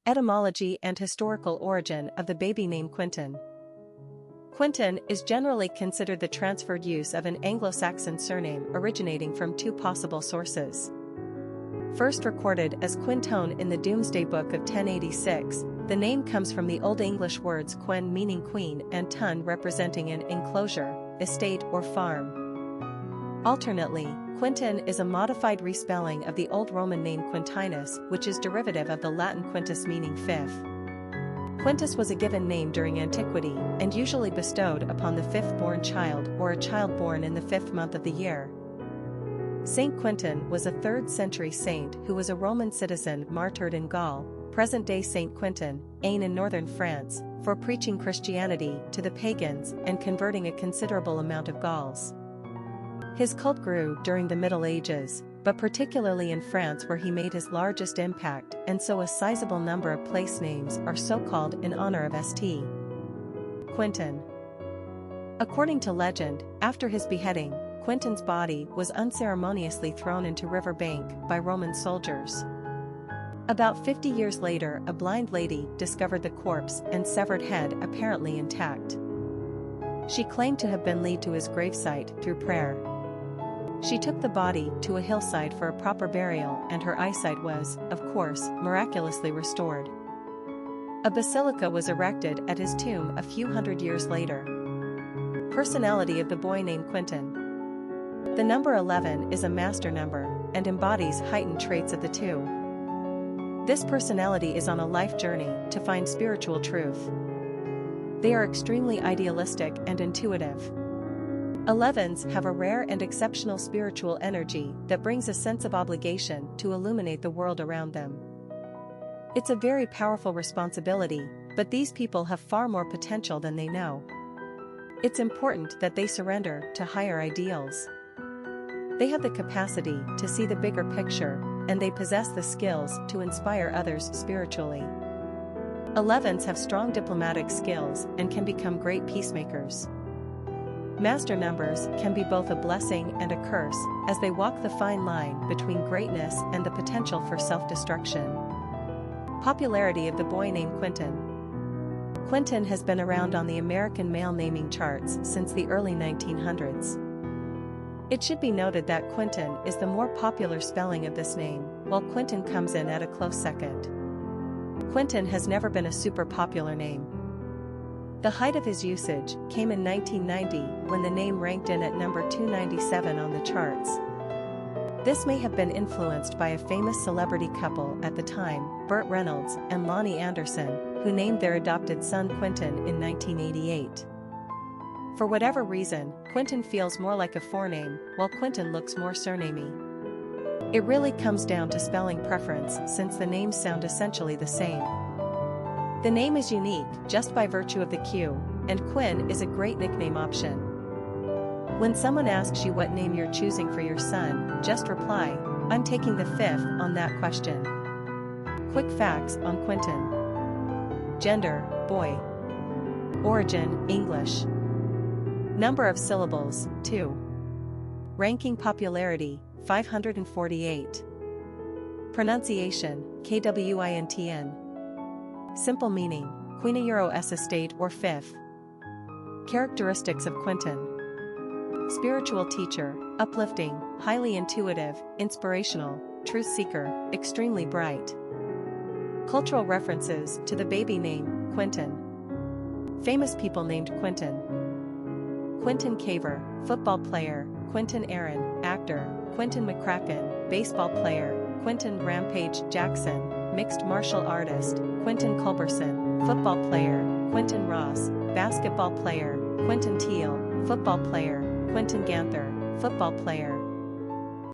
Etymology and historical origin of the baby name Quinton. Quinton is generally considered the transferred use of an Anglo-Saxon surname originating from two possible sources. First recorded as Quinton in the Domesday Book of 1086, the name comes from the Olde English words cwen meaning queen and tun representing an enclosure, estate or farm. Alternately, Quinton is a modified respelling of the Old Roman name Quintinus, which is derivative of the Latin quintus meaning fifth. Quintus was a given name during antiquity and usually bestowed upon the fifth-born child or a child born in the fifth month of the year. Saint Quentin was a 3rd century saint who was a Roman citizen martyred in Gaul, present-day Saint Quentin Aaron in northern France, for preaching Christianity to the pagans and converting a considerable amount of Gauls. His cult grew during the Middle Ages, but particularly in France where he made his largest impact, and so a sizable number of place names are so called in honor of St. Quentin. According to legend, after his beheading, Quinton's body was unceremoniously thrown into river bank by Roman soldiers. About 50 years later, a blind lady discovered the corpse and severed head apparently intact. She claimed to have been led to his gravesite through prayer. She took the body to a hillside for a proper burial and her eyesight was, of course, miraculously restored. A basilica was erected at his tomb a few hundred years later. Personality of the boy named Quinton. The number 11 is a master number and embodies heightened traits of the two. This personality is on a life journey to find spiritual truth. They are extremely idealistic and intuitive. 11s have a rare and exceptional spiritual energy that brings a sense of obligation to illuminate the world around them. It's a very powerful responsibility, but these people have far more potential than they know. It's important that they surrender to higher ideals. They have the capacity to see the bigger picture, and they possess the skills to inspire others spiritually. 11s have strong diplomatic skills and can become great peacemakers. Master numbers can be both a blessing and a curse, as they walk the fine line between greatness and the potential for self-destruction. Popularity of the boy named Quinton. Quinton has been around on the American male naming charts since the early 1900s. It should be noted that Quinton is the more popular spelling of this name, while Quinton comes in at a close second. Quinton has never been a super popular name. The height of his usage came in 1990 when the name ranked in at number 297 on the charts. This may have been influenced by a famous celebrity couple at the time, Burt Reynolds and Lonnie Anderson, who named their adopted son Quinton in 1988. For whatever reason, Quinton feels more like a forename, while Quinton looks more surnamey. It really comes down to spelling preference since the names sound essentially the same. The name is unique just by virtue of the Q, and Quinn is a great nickname option. When someone asks you what name you're choosing for your son, just reply, "I'm taking the 5th on that question." Quick facts on Quinton. Gender, boy. Origin, English. Number of syllables, 2. Ranking popularity, 548. Pronunciation, Kwintn. Simple meaning, Queenâ's estate or fifth. Characteristics of Quinton. Spiritual teacher, uplifting, highly intuitive, inspirational, truth seeker, extremely bright. Cultural references to the baby name, Quinton. Famous people named Quinton. Quinton Caver, football player, Quinton Aaron, actor, Quinton McCracken, baseball player, Quinton Rampage Jackson, mixed martial artist, Quinton Culberson, football player, Quinton Ross, basketball player, Quinton Teal, football player, Quinton Ganther, football player,